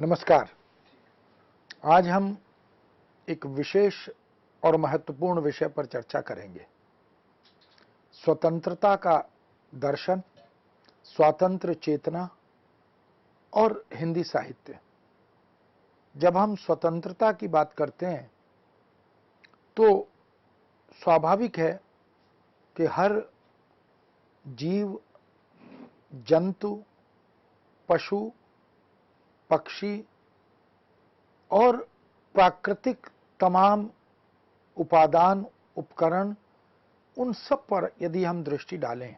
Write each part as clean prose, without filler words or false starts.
नमस्कार। आज हम एक विशेष और महत्वपूर्ण विषय पर चर्चा करेंगे। स्वतंत्रता का दर्शन, स्वातंत्र्य चेतना और हिंदी साहित्य। जब हम स्वतंत्रता की बात करते हैं तो स्वाभाविक है कि हर जीव, जंतु, पशु, पक्षी और प्राकृतिक तमाम उपादान, उपकरण, उन सब पर यदि हम दृष्टि डालें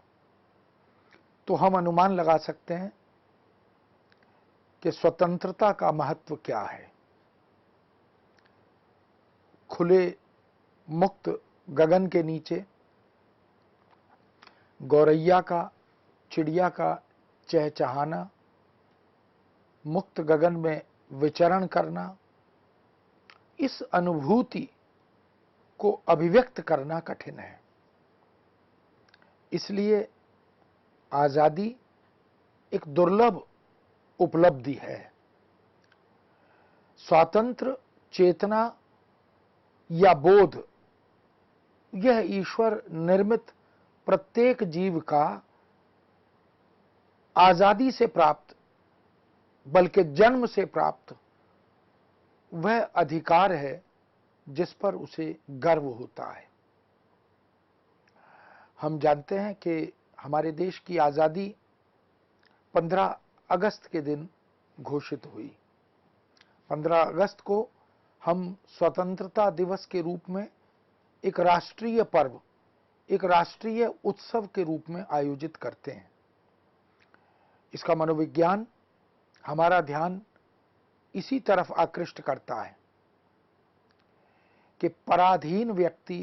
तो हम अनुमान लगा सकते हैं कि स्वतंत्रता का महत्व क्या है। खुले मुक्त गगन के नीचे गौरैया का, चिड़िया का चहचहाना, मुक्त गगन में विचरण करना, इस अनुभूति को अभिव्यक्त करना कठिन है। इसलिए आजादी एक दुर्लभ उपलब्धि है। स्वातंत्र्य चेतना या बोध, यह ईश्वर निर्मित प्रत्येक जीव का आजादी से प्राप्त, बल्कि जन्म से प्राप्त वह अधिकार है जिस पर उसे गर्व होता है। हम जानते हैं कि हमारे देश की आजादी 15 अगस्त के दिन घोषित हुई। 15 अगस्त को हम स्वतंत्रता दिवस के रूप में एक राष्ट्रीय पर्व, एक राष्ट्रीय उत्सव के रूप में आयोजित करते हैं। इसका मनोविज्ञान हमारा ध्यान इसी तरफ आकृष्ट करता है कि पराधीन व्यक्ति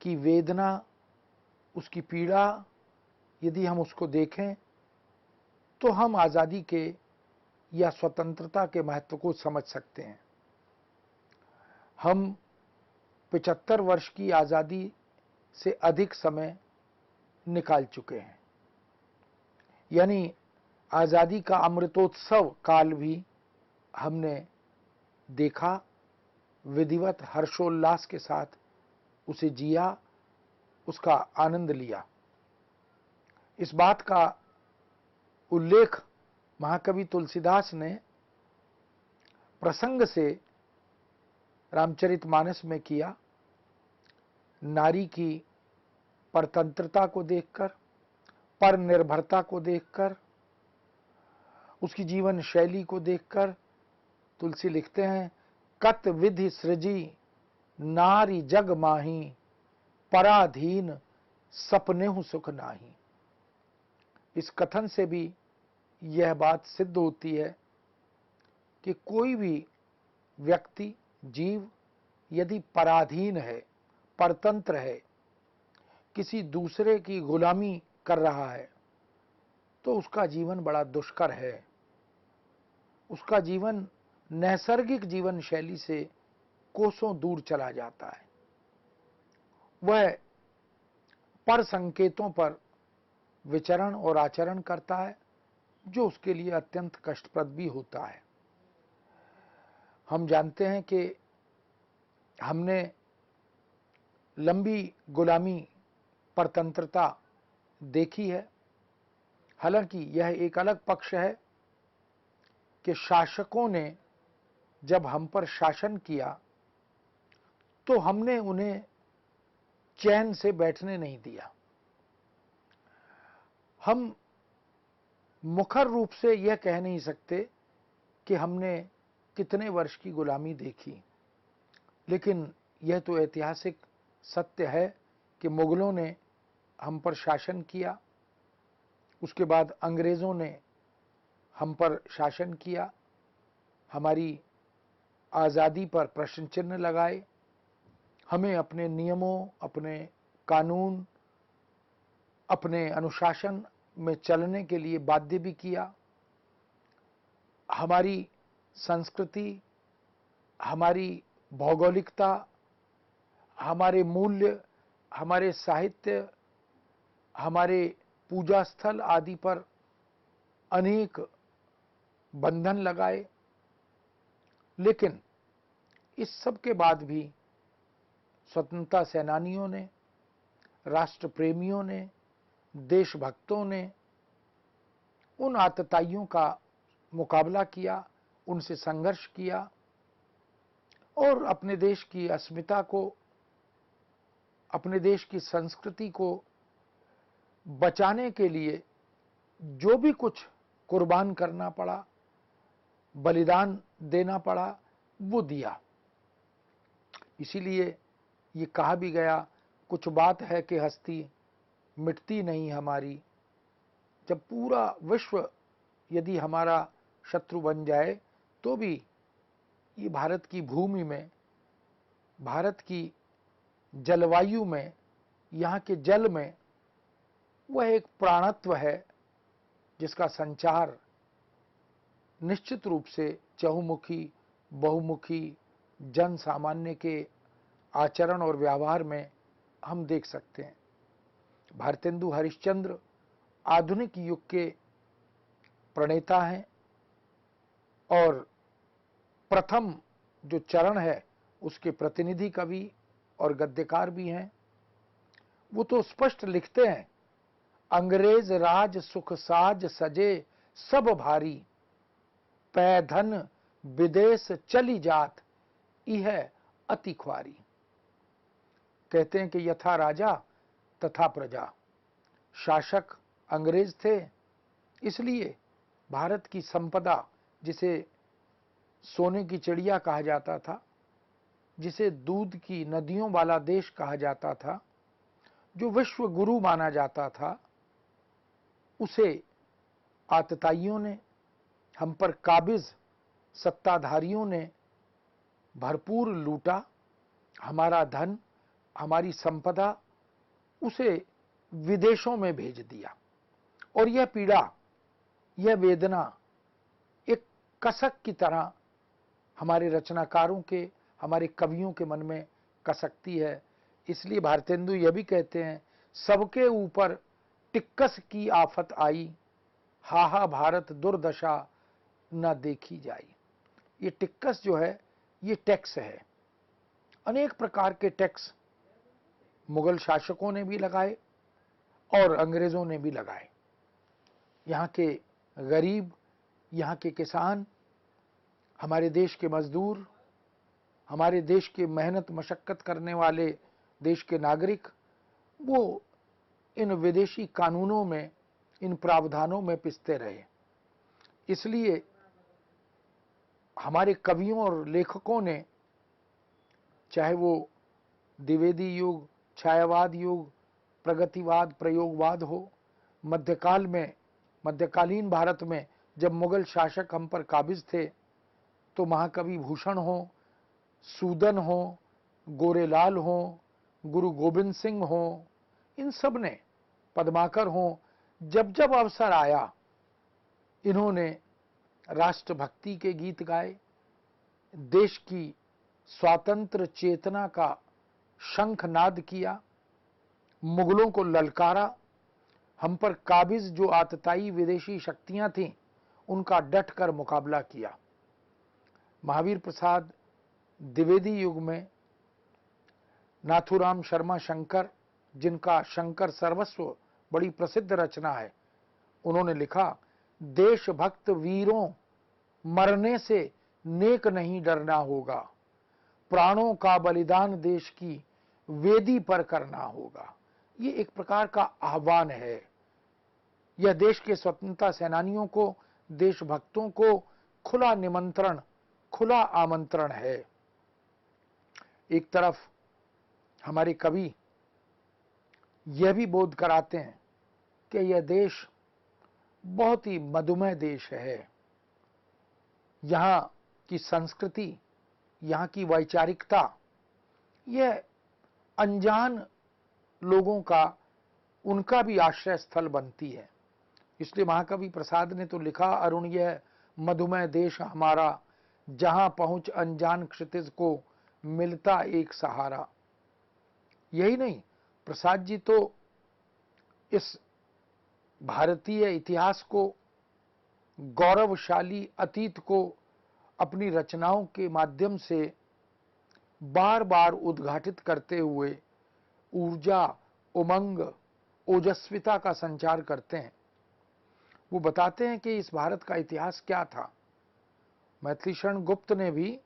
की वेदना, उसकी पीड़ा, यदि हम उसको देखें तो हम आज़ादी के या स्वतंत्रता के महत्व को समझ सकते हैं। हम 75 वर्ष की आज़ादी से अधिक समय निकाल चुके हैं, यानी आज़ादी का अमृतोत्सव काल भी हमने देखा, विधिवत हर्षोल्लास के साथ उसे जिया, उसका आनंद लिया। इस बात का उल्लेख महाकवि तुलसीदास ने प्रसंग से रामचरितमानस में किया। नारी की परतंत्रता को देखकर, पर निर्भरता को देखकर, उसकी जीवन शैली को देखकर तुलसी लिखते हैं, कत विधि सृजी नारी जग माही, पराधीन सपनेहु सुख नाही। इस कथन से भी यह बात सिद्ध होती है कि कोई भी व्यक्ति, जीव यदि पराधीन है, परतंत्र है, किसी दूसरे की गुलामी कर रहा है तो उसका जीवन बड़ा दुष्कर है। उसका जीवन नैसर्गिक जीवन शैली से कोसों दूर चला जाता है। वह पर संकेतों पर विचरण और आचरण करता है जो उसके लिए अत्यंत कष्टप्रद भी होता है। हम जानते हैं कि हमने लंबी गुलामी, परतंत्रता देखी है। हालांकि यह एक अलग पक्ष है कि शासकों ने जब हम पर शासन किया तो हमने उन्हें चैन से बैठने नहीं दिया। हम मुखर रूप से यह कह नहीं सकते कि हमने कितने वर्ष की गुलामी देखी, लेकिन यह तो ऐतिहासिक सत्य है कि मुगलों ने हम पर शासन किया, उसके बाद अंग्रेज़ों ने हम पर शासन किया, हमारी आज़ादी पर प्रश्न चिन्ह लगाए, हमें अपने नियमों, अपने कानून, अपने अनुशासन में चलने के लिए बाध्य भी किया। हमारी संस्कृति, हमारी भौगोलिकता, हमारे मूल्य, हमारे साहित्य, हमारे पूजा स्थल आदि पर अनेक बंधन लगाए, लेकिन इस सब के बाद भी स्वतंत्रता सेनानियों ने, राष्ट्र प्रेमियों ने, देशभक्तों ने उन आतताइयों का मुकाबला किया, उनसे संघर्ष किया और अपने देश की अस्मिता को, अपने देश की संस्कृति को बचाने के लिए जो भी कुछ कुर्बान करना पड़ा, बलिदान देना पड़ा, वो दिया। इसीलिए ये कहा भी गया, कुछ बात है कि हस्ती मिटती नहीं हमारी। जब पूरा विश्व यदि हमारा शत्रु बन जाए तो भी ये भारत की भूमि में, भारत की जलवायु में, यहाँ के जल में वह एक प्राणत्व है जिसका संचार निश्चित रूप से चहुमुखी, बहुमुखी जन सामान्य के आचरण और व्यवहार में हम देख सकते हैं। भारतेंदु हरिश्चंद्र आधुनिक युग के प्रणेता हैं और प्रथम जो चरण है उसके प्रतिनिधि कवि और गद्यकार भी हैं। वो तो स्पष्ट लिखते हैं, अंग्रेज राज सुख साज सजे सब भारी, पै धन विदेश चली जात यह अति ख्वारी। कहते हैं कि यथा राजा तथा प्रजा, शासक अंग्रेज थे, इसलिए भारत की संपदा, जिसे सोने की चिड़िया कहा जाता था, जिसे दूध की नदियों वाला देश कहा जाता था, जो विश्व गुरु माना जाता था, उसे आतताइयों ने, हम पर काबिज सत्ताधारियों ने भरपूर लूटा। हमारा धन, हमारी संपदा उसे विदेशों में भेज दिया और यह पीड़ा, यह वेदना एक कसक की तरह हमारे रचनाकारों के, हमारे कवियों के मन में कसकती है। इसलिए भारतेंदु यह भी कहते हैं, सबके ऊपर टिक्कस की आफत आई, हाहा भारत दुर्दशा न देखी जाई। ये टिक्कस जो है ये टैक्स है। अनेक प्रकार के टैक्स मुगल शासकों ने भी लगाए और अंग्रेजों ने भी लगाए। यहाँ के गरीब, यहाँ के किसान, हमारे देश के मजदूर, हमारे देश के मेहनत मशक्कत करने वाले देश के नागरिक, वो इन विदेशी कानूनों में, इन प्रावधानों में पिसते रहे। इसलिए हमारे कवियों और लेखकों ने, चाहे वो द्विवेदी युग, छायावाद युग, प्रगतिवाद, प्रयोगवाद हो, मध्यकाल में, मध्यकालीन भारत में जब मुगल शासक हम पर काबिज थे, तो महाकवि भूषण हो, सूदन हो, गोरेलाल हो, गुरु गोविंद सिंह हो, इन सब ने, पद्माकर हो, जब जब अवसर आया इन्होंने राष्ट्रभक्ति के गीत गाए, देश की स्वातंत्र चेतना का शंखनाद किया, मुगलों को ललकारा, हम पर काबिज जो आतताई विदेशी शक्तियां थीं उनका डटकर मुकाबला किया। महावीर प्रसाद द्विवेदी युग में नाथुराम शर्मा शंकर, जिनका शंकर सर्वस्व बड़ी प्रसिद्ध रचना है, उन्होंने लिखा, देशभक्त वीरों मरने से नेक नहीं डरना होगा, प्राणों का बलिदान देश की वेदी पर करना होगा। ये एक प्रकार का आह्वान है। यह देश के स्वतंत्रता सेनानियों को, देशभक्तों को खुला निमंत्रण, खुला आमंत्रण है। एक तरफ हमारे कवि यह भी बोध कराते हैं कि यह देश बहुत ही मधुमेह देश है। यहाँ की संस्कृति, यहाँ की वैचारिकता, यह अनजान लोगों का, उनका भी आश्रय स्थल बनती है। इसलिए महाकवि प्रसाद ने तो लिखा, अरुण यह मधुमेह देश हमारा, जहां पहुंच अनजान क्षितिज को मिलता एक सहारा। यही नहीं, प्रसाद जी तो इस भारतीय इतिहास को, गौरवशाली अतीत को अपनी रचनाओं के माध्यम से बार बार उद्घाटित करते हुए ऊर्जा, उमंग, ओजस्विता का संचार करते हैं। वो बताते हैं कि इस भारत का इतिहास क्या था। मैथिली शरण गुप्त ने भी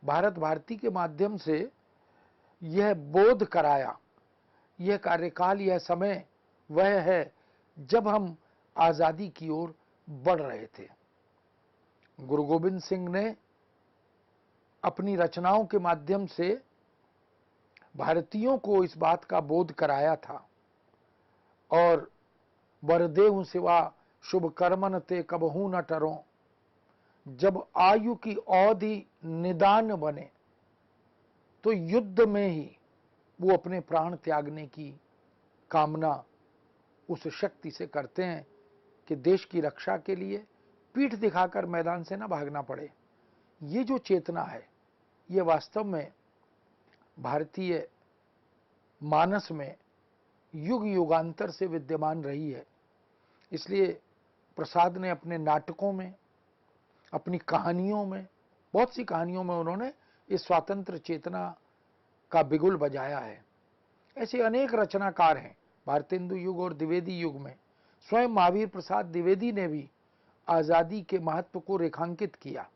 भारत भारती के माध्यम से यह बोध कराया, यह कार्यकाल, यह समय वह है जब हम आजादी की ओर बढ़ रहे थे। गुरु गोविंद सिंह ने अपनी रचनाओं के माध्यम से भारतीयों को इस बात का बोध कराया था। और वरदेहु सिवा शुभ कर्मन ते कबहू न टरो, जब आयु की औधि निदान बने, तो युद्ध में ही वो अपने प्राण त्यागने की कामना उस शक्ति से करते हैं कि देश की रक्षा के लिए पीठ दिखाकर मैदान से ना भागना पड़े। ये जो चेतना है, ये वास्तव में भारतीय मानस में युग युगांतर से विद्यमान रही है। इसलिए प्रसाद ने अपने नाटकों में, अपनी कहानियों में, बहुत सी कहानियों में उन्होंने इस स्वातंत्र चेतना का बिगुल बजाया है। ऐसे अनेक रचनाकार हैं भारतेंदु युग और द्विवेदी युग में। स्वयं महावीर प्रसाद द्विवेदी ने भी आजादी के महत्व को रेखांकित किया।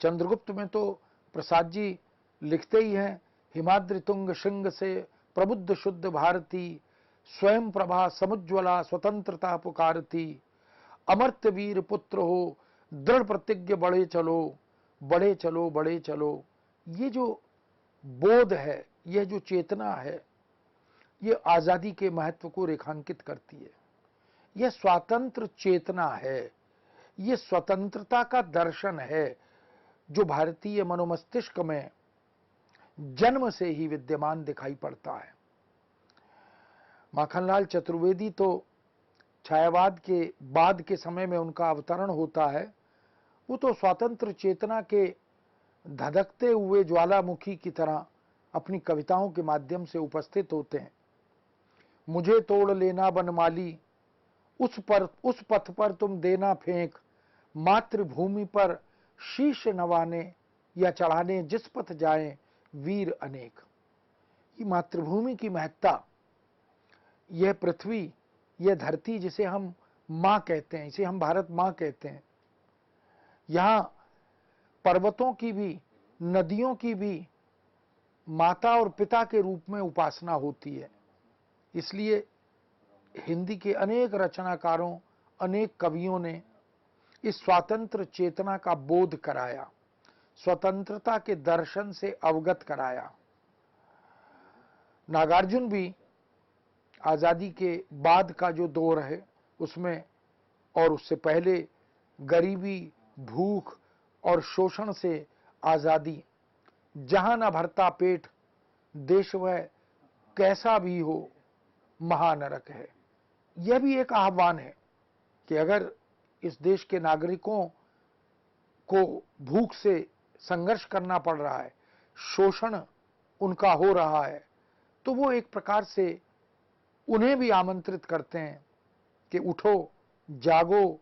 चंद्रगुप्त में तो प्रसाद जी लिखते ही हैं, हिमाद्रि तुंग श्रृंग से प्रबुद्ध शुद्ध भारती, स्वयं प्रभा समुज्वला स्वतंत्रता पुकारती, अमर्त्य वीर पुत्र हो दृढ़ प्रतिज्ञ बढ़े चलो, बढ़े चलो, बढ़े चलो। ये जो बोध है, यह जो चेतना है, ये आजादी के महत्व को रेखांकित करती है। यह स्वातंत्र चेतना है, यह स्वतंत्रता का दर्शन है जो भारतीय मनोमस्तिष्क में जन्म से ही विद्यमान दिखाई पड़ता है। माखनलाल चतुर्वेदी तो छायावाद के बाद के समय में उनका अवतरण होता है। वो तो स्वतंत्र चेतना के धधकते हुए ज्वालामुखी की तरह अपनी कविताओं के माध्यम से उपस्थित होते हैं। मुझे तोड़ लेना बनमाली, उस पथ पर तुम देना फेंक, मातृभूमि पर शीश नवाने या चढ़ाने जिस पथ जाएं वीर अनेक। ये मातृभूमि की महत्ता, यह पृथ्वी, यह धरती जिसे हम मां कहते हैं, इसे हम भारत मां कहते हैं, यहां पर्वतों की भी, नदियों की भी माता और पिता के रूप में उपासना होती है। इसलिए हिंदी के अनेक रचनाकारों, अनेक कवियों ने इस स्वातंत्र चेतना का बोध कराया, स्वतंत्रता के दर्शन से अवगत कराया। नागार्जुन भी आजादी के बाद का जो दौर है उसमें, और उससे पहले गरीबी, भूख और शोषण से आजादी, जहां न भरता पेट देश वह कैसा भी हो महानरक है। यह भी एक आह्वान है कि अगर इस देश के नागरिकों को भूख से संघर्ष करना पड़ रहा है, शोषण उनका हो रहा है, तो वो एक प्रकार से उन्हें भी आमंत्रित करते हैं कि उठो, जागो,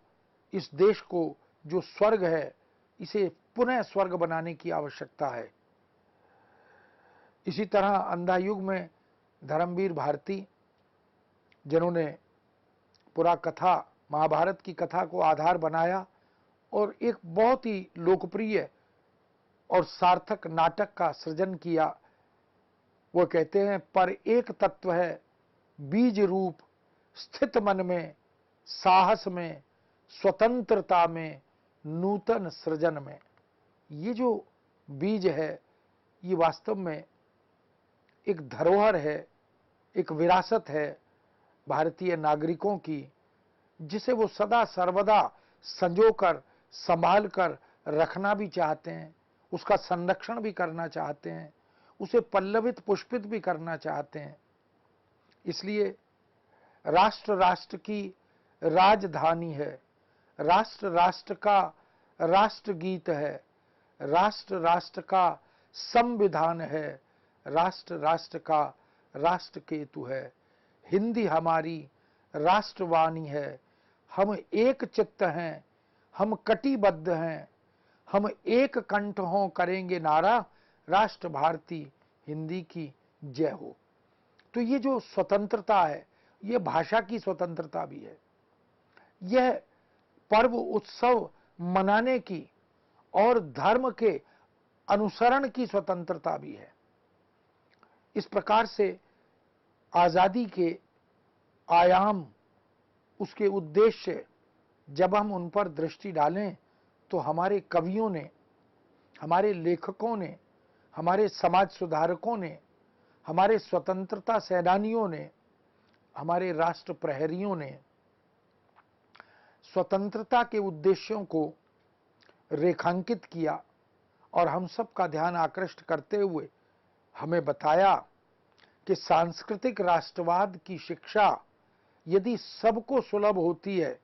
इस देश को जो स्वर्ग है इसे पुनः स्वर्ग बनाने की आवश्यकता है। इसी तरह अंधा युग में धर्मवीर भारती, जिन्होंने पूरा कथा, महाभारत की कथा को आधार बनाया और एक बहुत ही लोकप्रिय और सार्थक नाटक का सृजन किया, वो कहते हैं, पर एक तत्व है बीज रूप स्थित मन में, साहस में, स्वतंत्रता में, नूतन सृजन में। ये जो बीज है, ये वास्तव में एक धरोहर है, एक विरासत है भारतीय नागरिकों की, जिसे वो सदा सर्वदा संजोकर, संभाल कर रखना भी चाहते हैं, उसका संरक्षण भी करना चाहते हैं, उसे पल्लवित पुष्पित भी करना चाहते हैं। इसलिए राष्ट्र राष्ट्र की राजधानी है, राष्ट्र राष्ट्र का राष्ट्र गीत है, राष्ट्र राष्ट्र का संविधान है, राष्ट्र राष्ट्र का राष्ट्र केतु है। हिंदी हमारी राष्ट्रवाणी है, हम एक चित्त हैं, हम कटिबद्ध हैं, हम एक कंठ हों करेंगे नारा, राष्ट्र भारती हिंदी की जय हो। तो ये जो स्वतंत्रता है, ये भाषा की स्वतंत्रता भी है, यह पर्व उत्सव मनाने की और धर्म के अनुसरण की स्वतंत्रता भी है। इस प्रकार से आजादी के आयाम, उसके उद्देश्य जब हम उन पर दृष्टि डालें तो हमारे कवियों ने, हमारे लेखकों ने, हमारे समाज सुधारकों ने, हमारे स्वतंत्रता सेनानियों ने, हमारे राष्ट्र प्रहरियों ने स्वतंत्रता के उद्देश्यों को रेखांकित किया और हम सब का ध्यान आकृष्ट करते हुए हमें बताया कि सांस्कृतिक राष्ट्रवाद की शिक्षा यदि सबको सुलभ होती है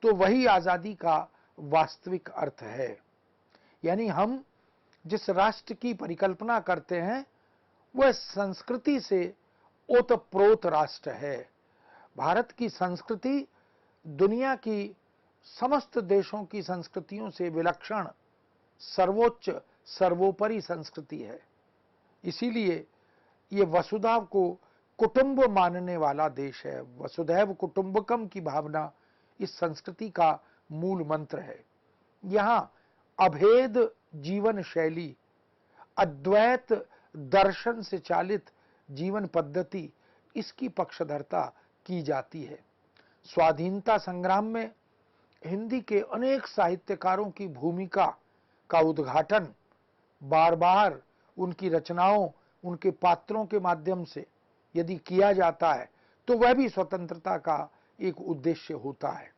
तो वही आजादी का वास्तविक अर्थ है। यानी हम जिस राष्ट्र की परिकल्पना करते हैं वह संस्कृति से ओतप्रोत राष्ट्र है। भारत की संस्कृति दुनिया की समस्त देशों की संस्कृतियों से विलक्षण, सर्वोच्च, सर्वोपरि संस्कृति है। इसीलिए ये वसुधा को कुटुंब मानने वाला देश है। वसुधैव कुटुंबकम की भावना इस संस्कृति का मूल मंत्र है। यहाँ अभेद जीवन शैली, अद्वैत दर्शन से चालित जीवन पद्धति, इसकी पक्षधरता की जाती है। स्वाधीनता संग्राम में हिंदी के अनेक साहित्यकारों की भूमिका का उद्घाटन बार बार उनकी रचनाओं, उनके पात्रों के माध्यम से यदि किया जाता है तो वह भी स्वतंत्रता का एक उद्देश्य होता है।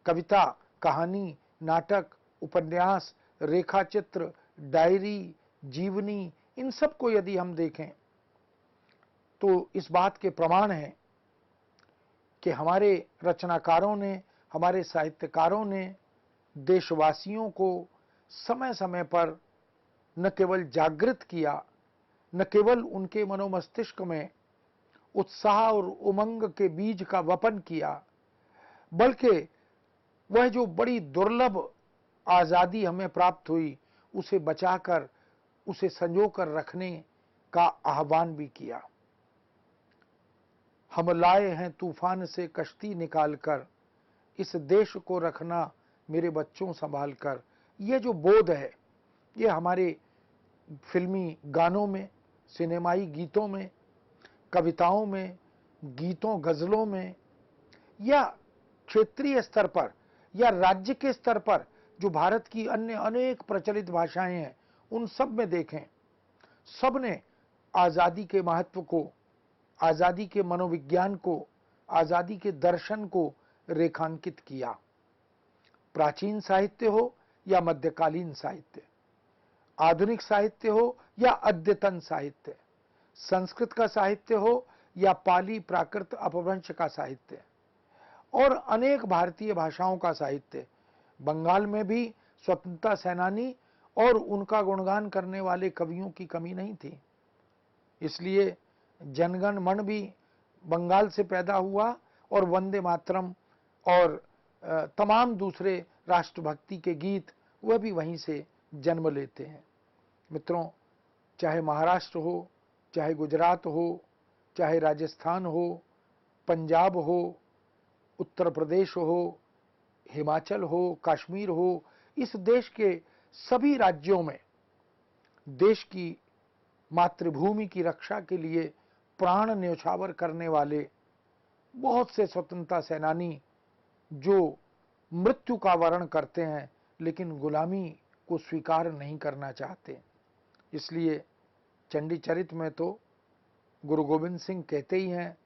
कविता, कहानी, नाटक, उपन्यास, रेखाचित्र, डायरी, जीवनी, इन सब को यदि हम देखें तो इस बात के प्रमाण हैं कि हमारे रचनाकारों ने, हमारे साहित्यकारों ने देशवासियों को समय समय पर न केवल जागृत किया, न केवल उनके मनोमस्तिष्क में उत्साह और उमंग के बीज का वपन किया, बल्कि वह जो बड़ी दुर्लभ आजादी हमें प्राप्त हुई उसे बचाकर, उसे संजोकर रखने का आह्वान भी किया। हम लाए हैं तूफान से कश्ती निकालकर, इस देश को रखना मेरे बच्चों संभाल कर। ये जो बोध है, ये हमारे फिल्मी गानों में, सिनेमाई गीतों में, कविताओं में, गीतों गजलों में, या क्षेत्रीय स्तर पर या राज्य के स्तर पर जो भारत की अन्य अनेक प्रचलित भाषाएं हैं उन सब में देखें, सब ने आजादी के महत्व को, आजादी के मनोविज्ञान को, आजादी के दर्शन को रेखांकित किया। प्राचीन साहित्य हो या मध्यकालीन साहित्य, आधुनिक साहित्य हो या अद्यतन साहित्य, संस्कृत का साहित्य हो या पाली प्राकृत अपभ्रंश का साहित्य, और अनेक भारतीय भाषाओं का साहित्य। बंगाल में भी स्वतंत्रता सेनानी और उनका गुणगान करने वाले कवियों की कमी नहीं थी। इसलिए जनगण मन भी बंगाल से पैदा हुआ और वंदे मातरम और तमाम दूसरे राष्ट्रभक्ति के गीत वह भी वहीं से जन्म लेते हैं। मित्रों, चाहे महाराष्ट्र हो, चाहे गुजरात हो, चाहे राजस्थान हो, पंजाब हो, उत्तर प्रदेश हो, हिमाचल हो, कश्मीर हो, इस देश के सभी राज्यों में देश की मातृभूमि की रक्षा के लिए प्राण न्यौछावर करने वाले बहुत से स्वतंत्रता सेनानी जो मृत्यु का वरण करते हैं लेकिन गुलामी को स्वीकार नहीं करना चाहते। इसलिए चंडी चरित में तो गुरु गोविंद सिंह कहते ही हैं,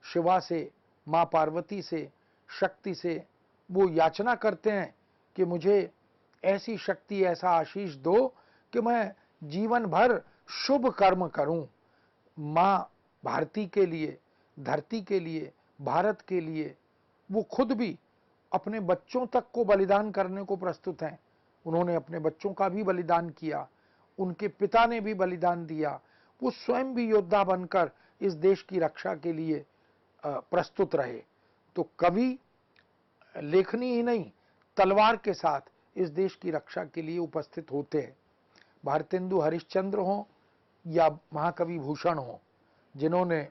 शिवा से, माँ पार्वती से, शक्ति से वो याचना करते हैं कि मुझे ऐसी शक्ति, ऐसा आशीष दो कि मैं जीवन भर शुभ कर्म करूं। माँ भारती के लिए, धरती के लिए, भारत के लिए वो खुद भी अपने बच्चों तक को बलिदान करने को प्रस्तुत हैं। उन्होंने अपने बच्चों का भी बलिदान किया, उनके पिता ने भी बलिदान दिया, वो स्वयं भी योद्धा बनकर इस देश की रक्षा के लिए प्रस्तुत रहे। तो कवि लेखनी ही नहीं, तलवार के साथ इस देश की रक्षा के लिए उपस्थित होते हैं। भारतेंदु हरिश्चंद्र हों या महाकवि भूषण हों, जिन्होंने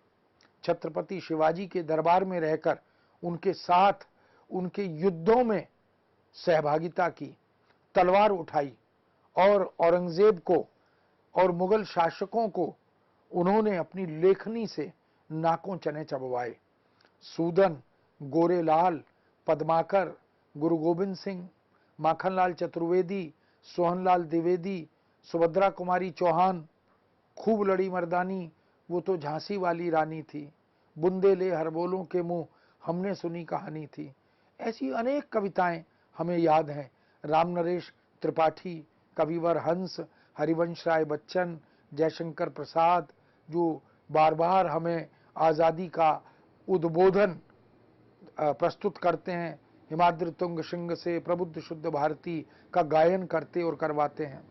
छत्रपति शिवाजी के दरबार में रहकर उनके साथ उनके युद्धों में सहभागिता की, तलवार उठाई और औरंगजेब को और मुगल शासकों को उन्होंने अपनी लेखनी से नाकों चने चबवाए। सूदन, गोरेलाल, पद्माकर, गुरु गोविंद सिंह, माखनलाल चतुर्वेदी, सोहनलाल द्विवेदी, सुभद्रा कुमारी चौहान, खूब लड़ी मर्दानी, वो तो झांसी वाली रानी थी, बुंदेले हरबोलों के मुंह हमने सुनी कहानी थी। ऐसी अनेक कविताएं हमें याद हैं। राम नरेश त्रिपाठी, कविवर हंस, हरिवंश राय बच्चन, जयशंकर प्रसाद, जो बार बार हमें आज़ादी का उद्बोधन प्रस्तुत करते हैं, हिमाद्रि तुंग सिंह से प्रबुद्ध शुद्ध भारती का गायन करते और करवाते हैं।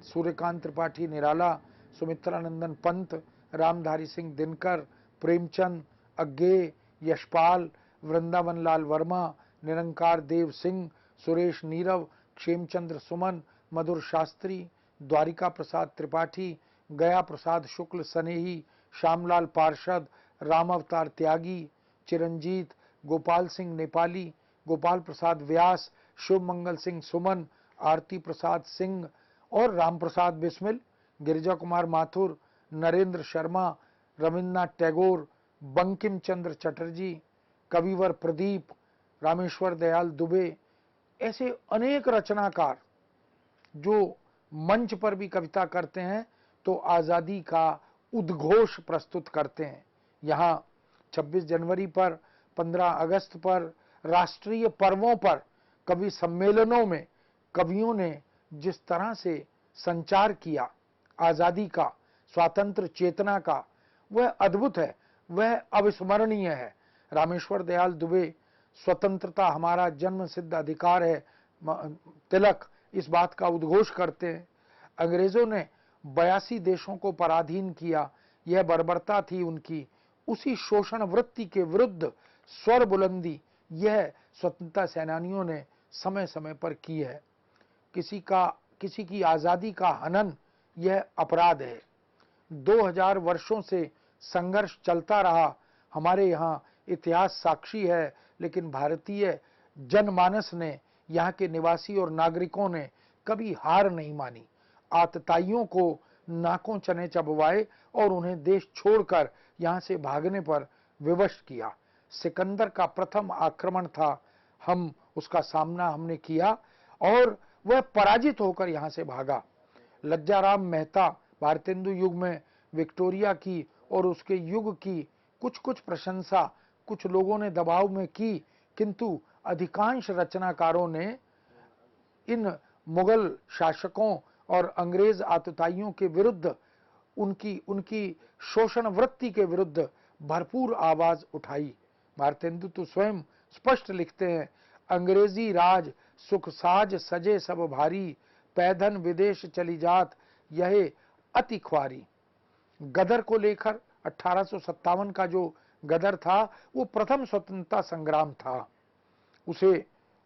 सूर्यकांत त्रिपाठी निराला, सुमित्रानंदन पंत, रामधारी सिंह दिनकर, प्रेमचंद, अज्ञे, यशपाल, वृंदावन लाल वर्मा, निरंकार देव सिंह, सुरेश नीरव, क्षेमचंद्र सुमन, मधुर शास्त्री, द्वारिका प्रसाद त्रिपाठी, गया प्रसाद शुक्ल सनेही, श्यामलाल पार्षद, राम अवतार त्यागी, चिरंजीत, गोपाल सिंह नेपाली, गोपाल प्रसाद व्यास, शिव मंगल सिंह सुमन, आरती प्रसाद सिंह और राम प्रसाद बिस्मिल, गिरिजा कुमार माथुर, नरेंद्र शर्मा, रविन्द्रनाथ टैगोर, बंकिम चंद्र चटर्जी, कविवर प्रदीप, रामेश्वर दयाल दुबे, ऐसे अनेक रचनाकार जो मंच पर भी कविता करते हैं तो आज़ादी का उद्घोष प्रस्तुत करते हैं। यहाँ 26 जनवरी पर, 15 अगस्त पर, राष्ट्रीय पर्वों पर, कवि सम्मेलनों में कवियों ने जिस तरह से संचार किया आज़ादी का, स्वातंत्र चेतना का, वह अद्भुत है, वह अविस्मरणीय है। रामेश्वर दयाल दुबे, स्वतंत्रता हमारा जन्म सिद्ध अधिकार है, तिलक इस बात का उद्घोष करते हैं। अंग्रेजों ने 82 देशों को पराधीन किया, यह बर्बरता थी उनकी, उसी शोषण वृत्ति के विरुद्ध स्वर बुलंदी यह स्वतंत्रता सेनानियों ने समय समय पर की है। किसी की आज़ादी का हनन यह अपराध है। 2000 वर्षों से संघर्ष चलता रहा, हमारे यहाँ इतिहास साक्षी है, लेकिन भारतीय जनमानस ने, यहाँ के निवासी और नागरिकों ने कभी हार नहीं मानी। आतताइयों को नाकों चने चबवाए और उन्हें देश छोड़कर यहाँ से भागने पर विवश किया। सिकंदर का प्रथम आक्रमण था, हम उसका सामना हमने किया और वह पराजित होकर यहाँ से भागा। लज्जाराम मेहता, भारतेंदु युग में विक्टोरिया की और उसके युग की कुछ प्रशंसा कुछ लोगों ने दबाव में की, किंतु अधिकांश रचनाकारों ने इन मुगल शासकों और अंग्रेज आतताइयों के विरुद्ध, उनकी शोषण वृत्ति के विरुद्ध भरपूर आवाज उठाई। भारतेंदु तो स्वयं स्पष्ट लिखते हैं, अंग्रेजी राज सुख साज सजे सब भारी, पैधन विदेश चली जात यह अति ख्वारी। गदर को लेकर 1857 का जो गदर था वो प्रथम स्वतंत्रता संग्राम था। उसे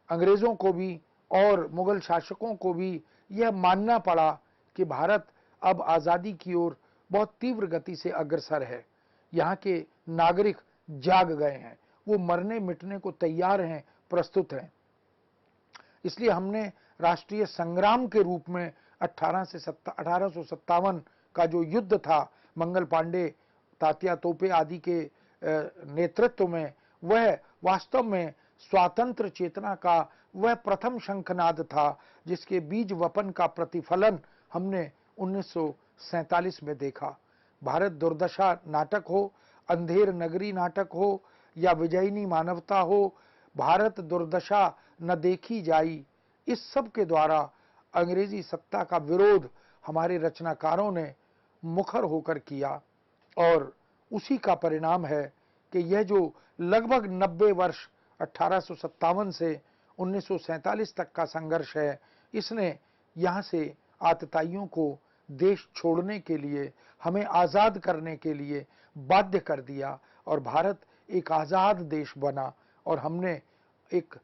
अंग्रेजों को भी और मुगल शासकों को भी यह मानना पड़ा कि भारत अब आज़ादी की ओर बहुत तीव्र गति से अग्रसर है। यहाँ के नागरिक जाग गए हैं, वो मरने मिटने को तैयार हैं, प्रस्तुत हैं। इसलिए हमने राष्ट्रीय संग्राम के रूप में 1857 का जो युद्ध था मंगल पांडे, तात्या तोपे आदि के नेतृत्व में, वह वास्तव में स्वातंत्र चेतना का वह प्रथम शंखनाद था जिसके बीज वपन का प्रतिफलन हमने 1947 में देखा। भारत दुर्दशा नाटक हो, अंधेर नगरी नाटक हो या विजयिनी मानवता हो, भारत दुर्दशा न देखी जाई, इस सब के द्वारा अंग्रेजी सत्ता का विरोध हमारे रचनाकारों ने मुखर होकर किया और उसी का परिणाम है कि यह जो लगभग 90 वर्ष 1857 से 1947 तक का संघर्ष है, इसने यहाँ से आतताइयों को देश छोड़ने के लिए, हमें आज़ाद करने के लिए बाध्य कर दिया और भारत एक आज़ाद देश बना और हमने एक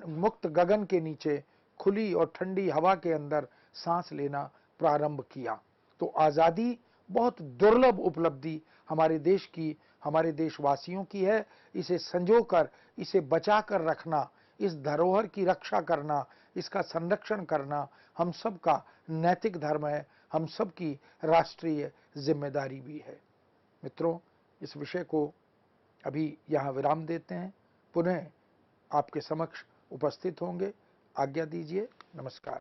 मुक्त गगन के नीचे खुली और ठंडी हवा के अंदर सांस लेना प्रारंभ किया। तो आज़ादी बहुत दुर्लभ उपलब्धि हमारे देश की, हमारे देशवासियों की है। इसे संजोकर, इसे बचा कर रखना, इस धरोहर की रक्षा करना, इसका संरक्षण करना हम सब का नैतिक धर्म है, हम सब की राष्ट्रीय जिम्मेदारी भी है। मित्रों, इस विषय को अभी यहाँ विराम देते हैं, पुनः आपके समक्ष उपस्थित होंगे। आज्ञा दीजिए, नमस्कार।